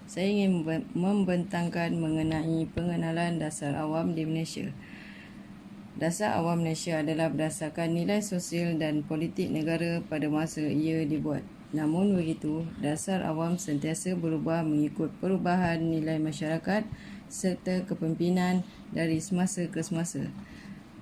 Saya ingin membentangkan mengenai pengenalan dasar awam di Malaysia. Dasar awam Malaysia adalah berdasarkan nilai sosial dan politik negara pada masa ia dibuat. Namun begitu, dasar awam sentiasa berubah mengikut perubahan nilai masyarakat serta kepimpinan dari semasa ke semasa.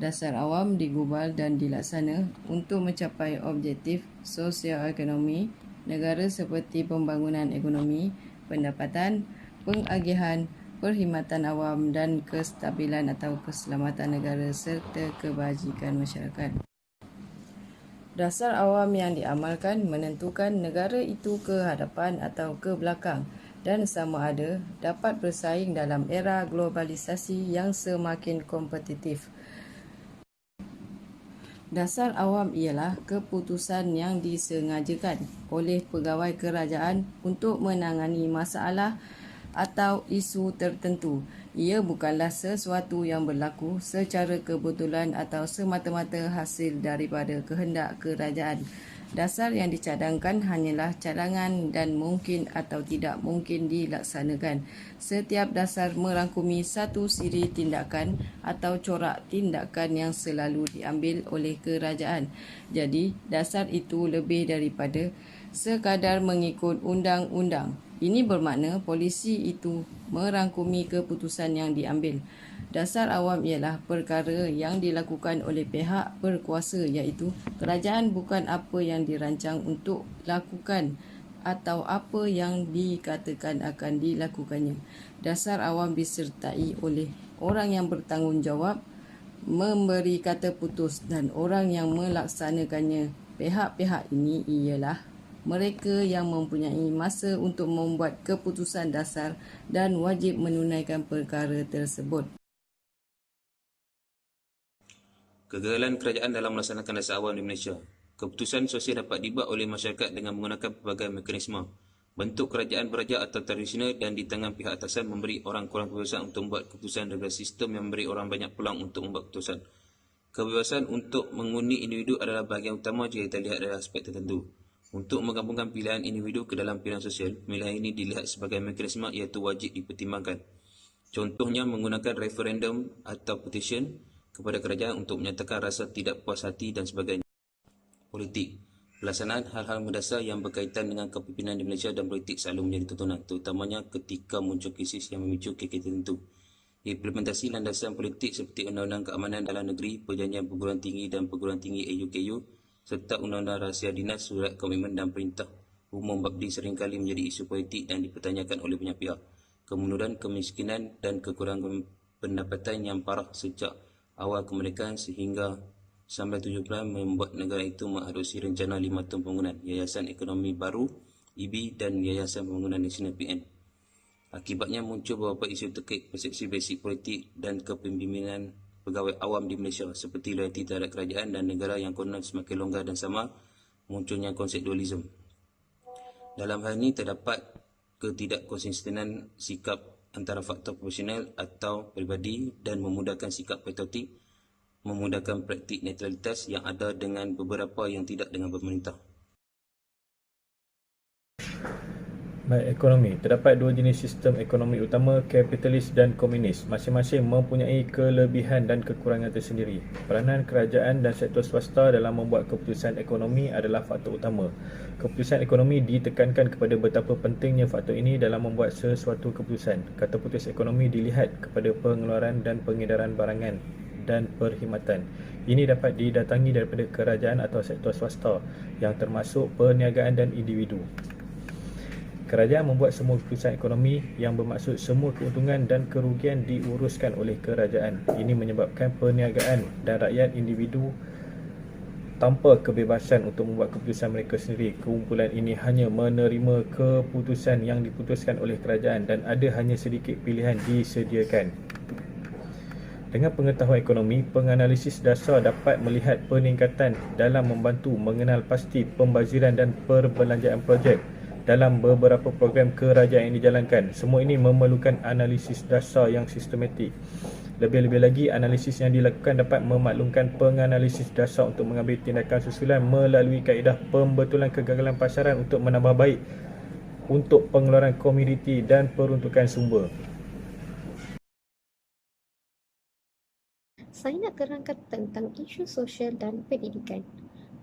Dasar awam digubal dan dilaksana untuk mencapai objektif sosio-ekonomi negara seperti pembangunan ekonomi, pendapatan, pengagihan, perkhidmatan awam dan kestabilan atau keselamatan negara serta kebajikan masyarakat. Dasar awam yang diamalkan menentukan negara itu ke hadapan atau ke belakang dan sama ada dapat bersaing dalam era globalisasi yang semakin kompetitif. Dasar awam ialah keputusan yang disengajakan oleh pegawai kerajaan untuk menangani masalah atau isu tertentu. Ia bukanlah sesuatu yang berlaku secara kebetulan atau semata-mata hasil daripada kehendak kerajaan. Dasar yang dicadangkan hanyalah cadangan dan mungkin atau tidak mungkin dilaksanakan. Setiap dasar merangkumi satu siri tindakan atau corak tindakan yang selalu diambil oleh kerajaan. Jadi, dasar itu lebih daripada sekadar mengikut undang-undang. Ini bermakna polisi itu merangkumi keputusan yang diambil. Dasar awam ialah perkara yang dilakukan oleh pihak berkuasa iaitu kerajaan, bukan apa yang dirancang untuk lakukan atau apa yang dikatakan akan dilakukannya. Dasar awam disertai oleh orang yang bertanggungjawab memberi kata putus dan orang yang melaksanakannya. Pihak-pihak ini ialah mereka yang mempunyai masa untuk membuat keputusan dasar dan wajib menunaikan perkara tersebut. Kegagalan kerajaan dalam melaksanakan dasar awam di Malaysia. Keputusan sosial dapat dibuat oleh masyarakat dengan menggunakan pelbagai mekanisme. Bentuk kerajaan beraja atau tradisional dan di tangan pihak atasan memberi orang kurang kebebasan untuk membuat keputusan daripada sistem yang memberi orang banyak peluang untuk membuat keputusan. Kebebasan untuk mengundi individu adalah bahagian utama jika kita lihat dari aspek tertentu. Untuk menggabungkan pilihan individu ke dalam pilihan sosial, pilihan ini dilihat sebagai mekanisme iaitu wajib dipertimbangkan. Contohnya menggunakan referendum atau petition kepada kerajaan untuk menyatakan rasa tidak puas hati dan sebagainya. Politik. Pelaksanaan hal-hal mendasar yang berkaitan dengan kepimpinan di Malaysia dan politik selalu menjadi tontonan, terutamanya ketika muncul krisis yang memicu KK tertentu. Implementasi landasan politik seperti Undang-Undang Keamanan Dalam Negeri, Perjanjian Perguruan Tinggi dan Perguruan Tinggi AUKU, serta Undang-Undang Rahsia Dinas, Surat Komitmen dan Perintah Umum Babdi seringkali menjadi isu politik dan dipertanyakan oleh banyak pihak. Kemunduran, kemiskinan dan kekurangan pendapatan yang parah sejak awal kemerdekaan sehingga 1970 membuat negara itu mengadopsi rencana 5 tahun pembangunan, Yayasan Ekonomi Baru (IB) dan Yayasan Pembangunan Nasional (PN). Akibatnya muncul beberapa isu terkait persepsi basic politik dan kepimpinan pegawai awam di Malaysia seperti loyalti terhadap kerajaan dan negara yang konon semakin longgar dan sama, munculnya konsep dualisme. Dalam hal ini terdapat ketidakkonsistenan sikap antara faktor profesional atau peribadi dan memudahkan sikap patriotik, memudahkan praktik netralitas yang ada dengan beberapa yang tidak dengan pemerintah. Baik, ekonomi. Terdapat dua jenis sistem ekonomi utama, kapitalis dan komunis. Masing-masing mempunyai kelebihan dan kekurangan tersendiri. Peranan kerajaan dan sektor swasta dalam membuat keputusan ekonomi adalah faktor utama. Keputusan ekonomi ditekankan kepada betapa pentingnya faktor ini dalam membuat sesuatu keputusan. Kata putus ekonomi dilihat kepada pengeluaran dan pengedaran barangan dan perkhidmatan. Ini dapat didatangi daripada kerajaan atau sektor swasta yang termasuk perniagaan dan individu. Kerajaan membuat semua keputusan ekonomi yang bermaksud semua keuntungan dan kerugian diuruskan oleh kerajaan. Ini menyebabkan perniagaan dan rakyat individu tanpa kebebasan untuk membuat keputusan mereka sendiri. Kumpulan ini hanya menerima keputusan yang diputuskan oleh kerajaan dan ada hanya sedikit pilihan disediakan. Dengan pengetahuan ekonomi, penganalisis dasar dapat melihat peningkatan dalam membantu mengenal pasti pembaziran dan perbelanjaan projek dalam beberapa program kerajaan yang dijalankan. Semua ini memerlukan analisis dasar yang sistematik. Lebih-lebih lagi, analisis yang dilakukan dapat memaklumkan penganalisis dasar untuk mengambil tindakan susulan melalui kaedah pembetulan kegagalan pasaran untuk menambah baik untuk pengeluaran komuniti dan peruntukan sumber. Saya nak terangkan tentang isu sosial dan pendidikan.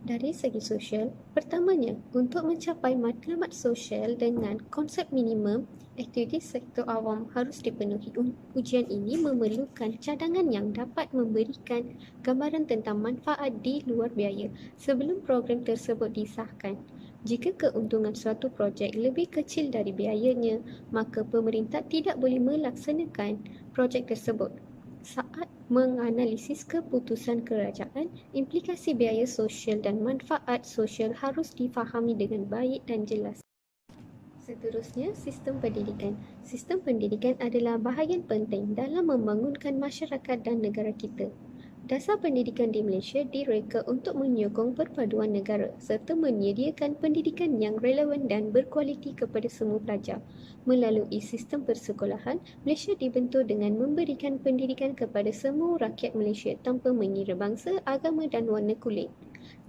Dari segi sosial, pertamanya, untuk mencapai matlamat sosial dengan konsep minimum, aktiviti sektor awam harus dipenuhi. Ujian ini memerlukan cadangan yang dapat memberikan gambaran tentang manfaat di luar biaya sebelum program tersebut disahkan. Jika keuntungan suatu projek lebih kecil dari biayanya, maka pemerintah tidak boleh melaksanakan projek tersebut. Saat menganalisis keputusan kerajaan, implikasi biaya sosial dan manfaat sosial harus difahami dengan baik dan jelas. Seterusnya, sistem pendidikan. Sistem pendidikan adalah bahagian penting dalam membangunkan masyarakat dan negara kita. Dasar pendidikan di Malaysia direka untuk menyokong perpaduan negara serta menyediakan pendidikan yang relevan dan berkualiti kepada semua pelajar. Melalui sistem persekolahan, Malaysia dibentuk dengan memberikan pendidikan kepada semua rakyat Malaysia tanpa mengira bangsa, agama dan warna kulit.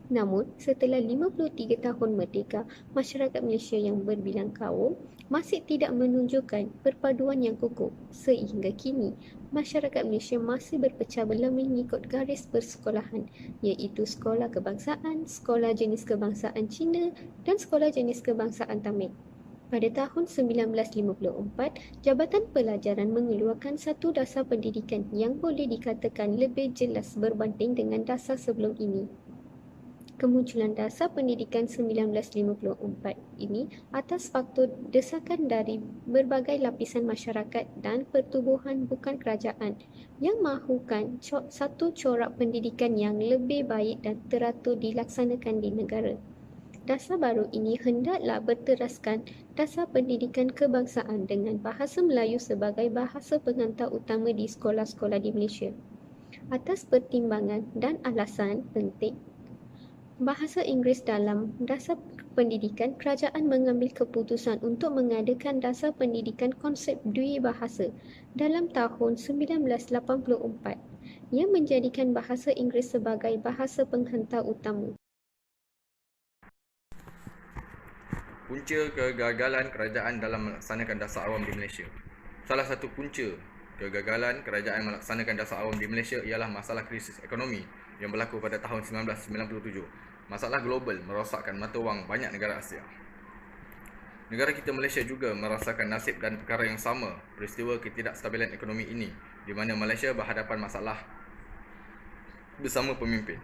Namun, setelah 53 tahun merdeka, masyarakat Malaysia yang berbilang kaum masih tidak menunjukkan perpaduan yang kukuh. Sehingga kini, masyarakat Malaysia masih berpecah belah mengikut garis persekolahan, iaitu sekolah kebangsaan, sekolah jenis kebangsaan Cina dan sekolah jenis kebangsaan Tamil. Pada tahun 1954, Jabatan Pelajaran mengeluarkan satu dasar pendidikan yang boleh dikatakan lebih jelas berbanding dengan dasar sebelum ini. Kemunculan dasar pendidikan 1954 ini atas faktor desakan dari berbagai lapisan masyarakat dan pertubuhan bukan kerajaan yang mahukan satu corak pendidikan yang lebih baik dan teratur dilaksanakan di negara. Dasar baru ini hendaklah berteraskan dasar pendidikan kebangsaan dengan bahasa Melayu sebagai bahasa pengantar utama di sekolah-sekolah di Malaysia. Atas pertimbangan dan alasan penting bahasa Inggeris dalam dasar pendidikan, kerajaan mengambil keputusan untuk mengadakan dasar pendidikan konsep Dwibahasa dalam tahun 1984 yang menjadikan bahasa Inggeris sebagai bahasa penghantar utama. Punca kegagalan kerajaan dalam melaksanakan dasar awam di Malaysia. Salah satu punca kegagalan kerajaan melaksanakan dasar awam di Malaysia ialah masalah krisis ekonomi yang berlaku pada tahun 1997. Masalah global merosakkan mata wang banyak negara Asia. Negara kita Malaysia juga merasakan nasib dan perkara yang sama, peristiwa ketidakstabilan ekonomi ini, di mana Malaysia berhadapan masalah bersama pemimpin.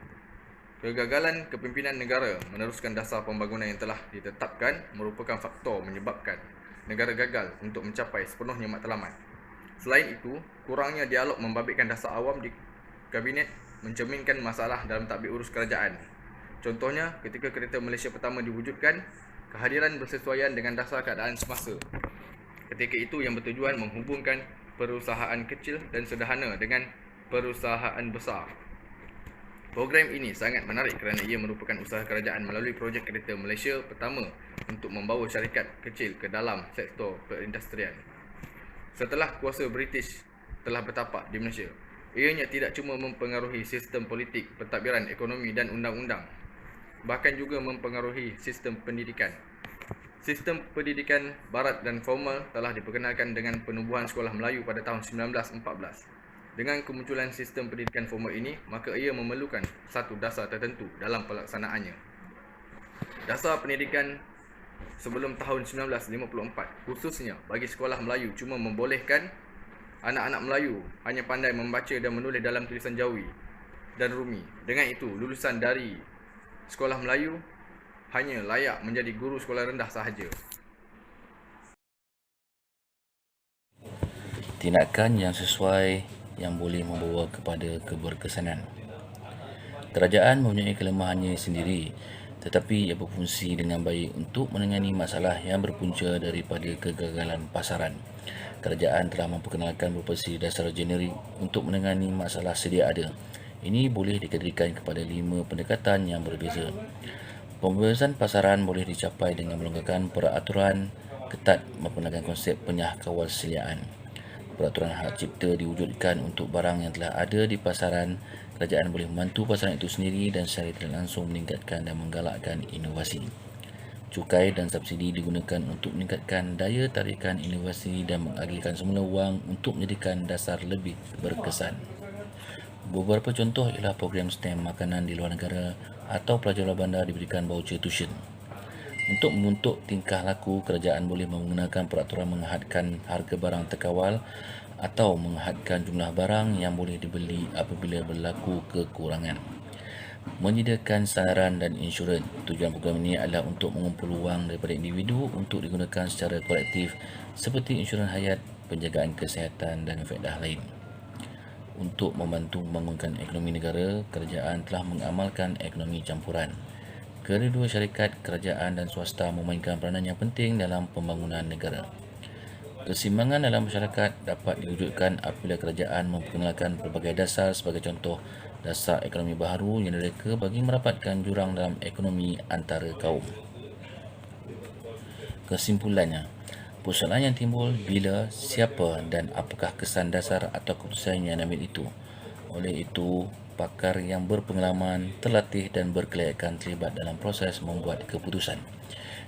Kegagalan kepimpinan negara meneruskan dasar pembangunan yang telah ditetapkan merupakan faktor menyebabkan negara gagal untuk mencapai sepenuhnya matlamat. Selain itu, kurangnya dialog membabitkan dasar awam di kabinet mencerminkan masalah dalam tadbir urus kerajaan. Contohnya, ketika kereta Malaysia pertama diwujudkan, kehadiran bersesuaian dengan dasar keadaan semasa. Ketika itu yang bertujuan menghubungkan perusahaan kecil dan sederhana dengan perusahaan besar. Program ini sangat menarik kerana ia merupakan usaha kerajaan melalui projek kereta Malaysia pertama untuk membawa syarikat kecil ke dalam sektor perindustrian. Setelah kuasa British telah bertapak di Malaysia, ianya tidak cuma mempengaruhi sistem politik, pentadbiran ekonomi dan undang-undang, bahkan juga mempengaruhi sistem pendidikan. Sistem pendidikan barat dan formal telah diperkenalkan dengan penubuhan sekolah Melayu pada tahun 1914. Dengan kemunculan sistem pendidikan formal ini, maka ia memerlukan satu dasar tertentu dalam pelaksanaannya. Dasar pendidikan sebelum tahun 1954, khususnya bagi sekolah Melayu, cuma membolehkan anak-anak Melayu hanya pandai membaca dan menulis dalam tulisan Jawi dan Rumi. Dengan itu, lulusan dari sekolah Melayu hanya layak menjadi guru sekolah rendah sahaja. Tindakan yang sesuai yang boleh membawa kepada keberkesanan. Kerajaan mempunyai kelemahannya sendiri, tetapi ia berfungsi dengan baik untuk menangani masalah yang berpunca daripada kegagalan pasaran. Kerajaan telah memperkenalkan beberapa dasar generik untuk menangani masalah sedia ada. Ini boleh dikategorikan kepada 5 pendekatan yang berbeza. Pembebasan pasaran boleh dicapai dengan melonggarkan peraturan ketat menggunakan konsep penyahkawalseliaan. Peraturan hak cipta diwujudkan untuk barang yang telah ada di pasaran. Kerajaan boleh membantu pasaran itu sendiri dan secara tidak langsung meningkatkan dan menggalakkan inovasi. Cukai dan subsidi digunakan untuk meningkatkan daya tarikan inovasi dan mengagihkan semula wang untuk menjadikan dasar lebih berkesan. Beberapa contoh ialah program stem makanan di luar negara atau pelajar luar bandar diberikan voucher tuition. Untuk membentuk tingkah laku, kerajaan boleh menggunakan peraturan menghadkan harga barang terkawal atau menghadkan jumlah barang yang boleh dibeli apabila berlaku kekurangan. Menyediakan sandaran dan insurans. Tujuan program ini adalah untuk mengumpul wang daripada individu untuk digunakan secara kolektif seperti insurans hayat, penjagaan kesihatan dan faedah lain. Untuk membantu membangunkan ekonomi negara, kerajaan telah mengamalkan ekonomi campuran. Kedua syarikat, kerajaan dan swasta memainkan peranan yang penting dalam pembangunan negara. Keseimbangan dalam masyarakat dapat diwujudkan apabila kerajaan memperkenalkan pelbagai dasar sebagai contoh dasar ekonomi baharu yang direka bagi merapatkan jurang dalam ekonomi antara kaum. Kesimpulannya, persoalan yang timbul bila, siapa dan apakah kesan dasar atau keputusan yang diambil itu. Oleh itu, pakar yang berpengalaman, terlatih dan berkelayakan terlibat dalam proses membuat keputusan.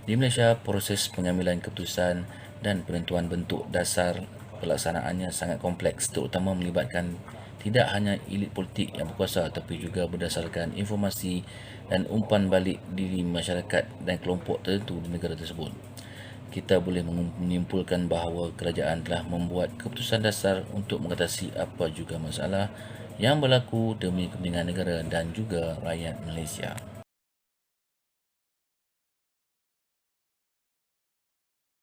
Di Malaysia, proses pengambilan keputusan dan penentuan bentuk dasar pelaksanaannya sangat kompleks, terutama melibatkan tidak hanya elit politik yang berkuasa tetapi juga berdasarkan informasi dan umpan balik diri masyarakat dan kelompok tertentu di negara tersebut. Kita boleh menyimpulkan bahawa kerajaan telah membuat keputusan dasar untuk mengatasi apa juga masalah yang berlaku demi kepentingan negara dan juga rakyat Malaysia.